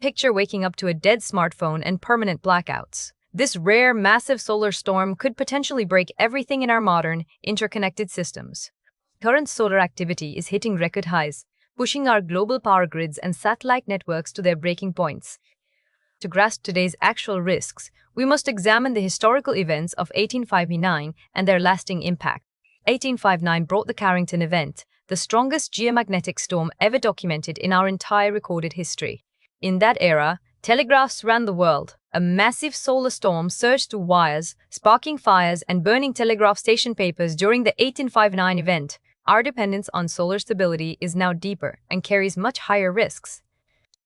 Picture waking up to a dead smartphone and permanent blackouts. This rare, massive solar storm could potentially break everything in our modern, interconnected systems. Current solar activity is hitting record highs, pushing our global power grids and satellite networks to their breaking points. To grasp today's actual risks, we must examine the historical events of 1859 and their lasting impact. 1859 brought the Carrington Event, the strongest geomagnetic storm ever documented in our entire recorded history. In that era, telegraphs ran the world. A massive solar storm surged through wires, sparking fires and burning telegraph station papers during the 1859 event. Our dependence on solar stability is now deeper and carries much higher risks.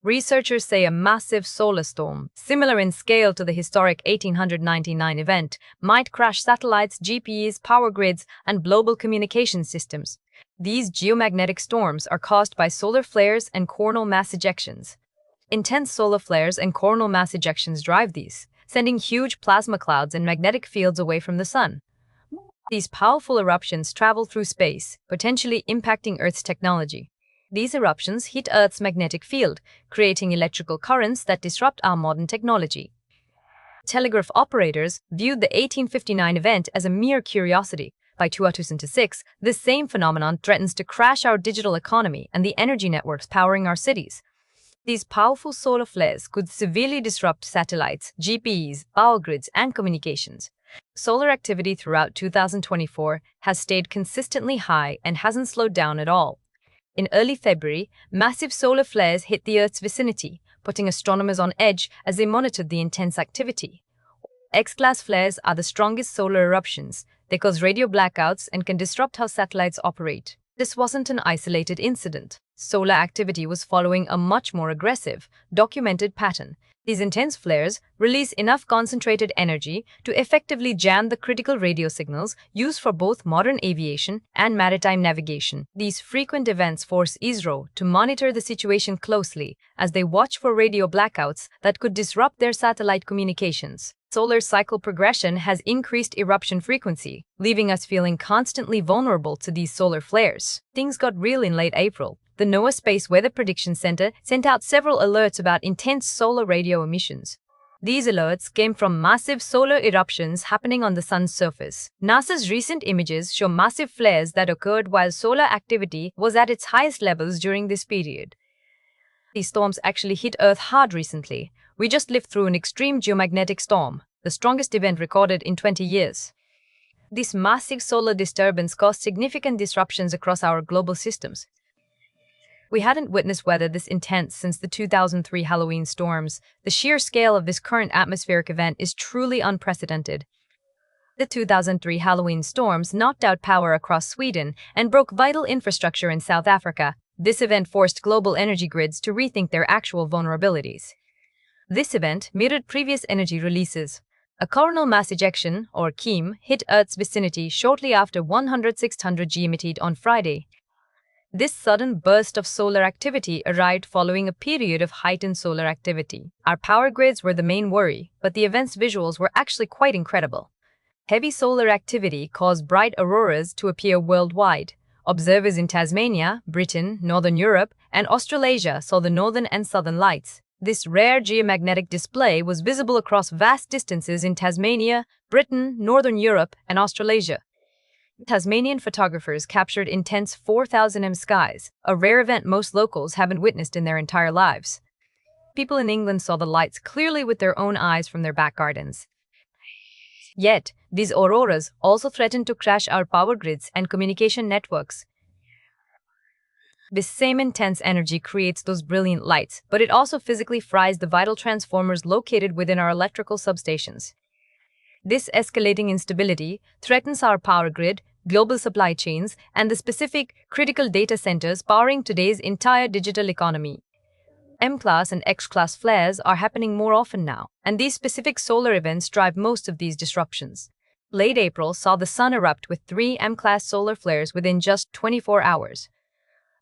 Researchers say a massive solar storm, similar in scale to the historic 1899 event, might crash satellites, GPS, power grids, and global communication systems. These geomagnetic storms are caused by solar flares and coronal mass ejections. Intense solar flares and coronal mass ejections drive these, sending huge plasma clouds and magnetic fields away from the sun. These powerful eruptions travel through space, potentially impacting Earth's technology. These eruptions hit Earth's magnetic field, creating electrical currents that disrupt our modern technology. Telegraph operators viewed the 1859 event as a mere curiosity. By 2006, this same phenomenon threatens to crash our digital economy and the energy networks powering our cities. These powerful solar flares could severely disrupt satellites, GPS, power grids, and communications. Solar activity throughout 2024 has stayed consistently high and hasn't slowed down at all. In early February, massive solar flares hit the Earth's vicinity, putting astronomers on edge as they monitored the intense activity. X-class flares are the strongest solar eruptions. They cause radio blackouts and can disrupt how satellites operate. This wasn't an isolated incident. Solar activity was following a much more aggressive, documented pattern. These intense flares release enough concentrated energy to effectively jam the critical radio signals used for both modern aviation and maritime navigation. These frequent events force ISRO to monitor the situation closely as they watch for radio blackouts that could disrupt their satellite communications. Solar cycle progression has increased eruption frequency, leaving us feeling constantly vulnerable to these solar flares. Things got real in late April. The NOAA Space Weather Prediction Center sent out several alerts about intense solar radio emissions. These alerts came from massive solar eruptions happening on the sun's surface. NASA's recent images show massive flares that occurred while solar activity was at its highest levels during this period. These storms actually hit Earth hard recently. We just lived through an extreme geomagnetic storm, the strongest event recorded in 20 years. This massive solar disturbance caused significant disruptions across our global systems. We hadn't witnessed weather this intense since the 2003 Halloween storms. The sheer scale of this current atmospheric event is truly unprecedented. The 2003 Halloween storms knocked out power across Sweden and broke vital infrastructure in South Africa. This event forced global energy grids to rethink their actual vulnerabilities. This event mirrored previous energy releases. A coronal mass ejection, or CME, hit Earth's vicinity shortly after 100-600 GMT on Friday. This sudden burst of solar activity arrived following a period of heightened solar activity. Our power grids were the main worry, but the event's visuals were actually quite incredible. Heavy solar activity caused bright auroras to appear worldwide. Observers in Tasmania, Britain, Northern Europe, and Australasia saw the northern and southern lights. This rare geomagnetic display was visible across vast distances in Tasmania, Britain, Northern Europe, and Australasia. Tasmanian photographers captured intense 4,000 m skies, a rare event most locals haven't witnessed in their entire lives. People in England saw the lights clearly with their own eyes from their back gardens. Yet, these auroras also threatened to crash our power grids and communication networks. This same intense energy creates those brilliant lights, but it also physically fries the vital transformers located within our electrical substations. This escalating instability threatens our power grid, global supply chains, and the specific critical data centers powering today's entire digital economy. M-class and X-class flares are happening more often now, and these specific solar events drive most of these disruptions. Late April saw the sun erupt with 3 M-class solar flares within just 24 hours.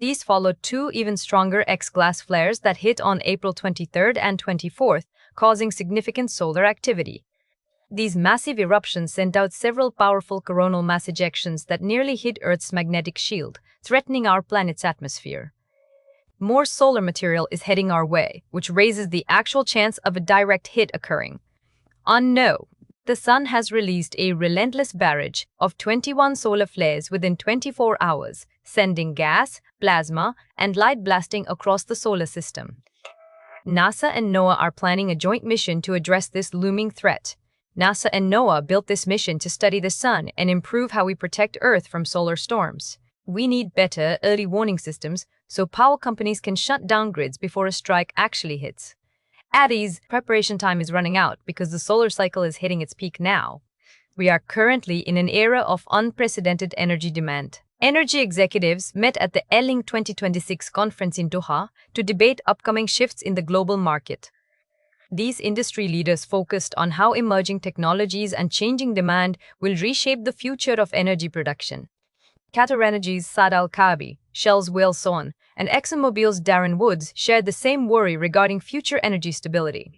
These followed 2 even stronger X-class flares that hit on April 23rd and 24th, causing significant solar activity. These massive eruptions sent out several powerful coronal mass ejections that nearly hit Earth's magnetic shield, threatening our planet's atmosphere. more solar material is heading our way, which raises the actual chance of a direct hit occurring. On NOAA, the sun has released a relentless barrage of 21 solar flares within 24 hours, sending gas, plasma, and light blasting across the solar system. NASA and NOAA are planning a joint mission to address this looming threat. NASA and NOAA built this mission to study the sun and improve how we protect Earth from solar storms. We need better early warning systems so power companies can shut down grids before a strike actually hits. At ease, preparation time is running out because the solar cycle is hitting its peak now. We are currently in an era of unprecedented energy demand. Energy executives met at the ELING 2026 conference in Doha to debate upcoming shifts in the global market. These industry leaders focused on how emerging technologies and changing demand will reshape the future of energy production. QatarEnergy's Saad Al-Kaabi, Shell's Will Son, and ExxonMobil's Darren Woods shared the same worry regarding future energy stability.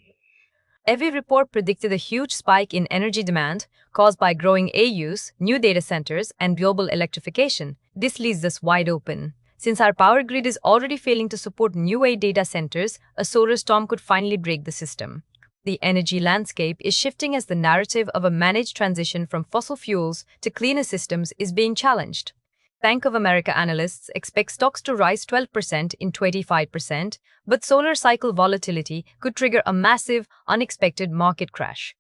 Every report predicted a huge spike in energy demand caused by growing AUs, new data centers, and global electrification. This leaves us wide open. Since our power grid is already failing to support new data centers, a solar storm could finally break the system. The energy landscape is shifting as the narrative of a managed transition from fossil fuels to cleaner systems is being challenged. Bank of America analysts expect stocks to rise 12% in 25%, but solar cycle volatility could trigger a massive, unexpected market crash.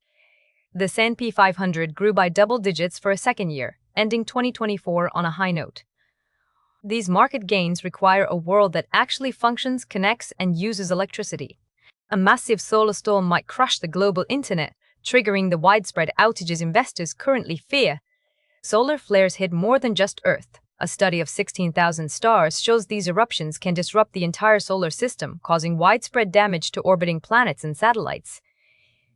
The S&P 500 grew by double digits for a second year, ending 2024 on a high note. These market gains require a world that actually functions, connects, and uses electricity. A massive solar storm might crush the global internet, triggering the widespread outages investors currently fear. Solar flares hit more than just Earth. A study of 16,000 stars shows these eruptions can disrupt the entire solar system, causing widespread damage to orbiting planets and satellites.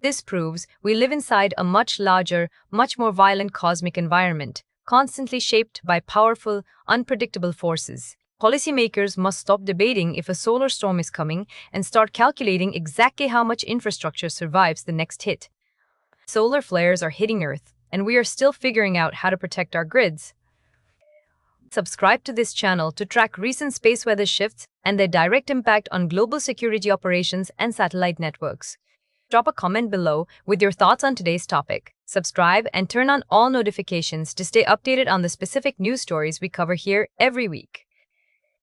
This proves we live inside a much larger, much more violent cosmic environment, constantly shaped by powerful, unpredictable forces. Policymakers must stop debating if a solar storm is coming and start calculating exactly how much infrastructure survives the next hit. Solar flares are hitting Earth, and we are still figuring out how to protect our grids. Subscribe to this channel to track recent space weather shifts and their direct impact on global security operations and satellite networks. Drop a comment below with your thoughts on today's topic. Subscribe and turn on all notifications to stay updated on the specific news stories we cover here every week.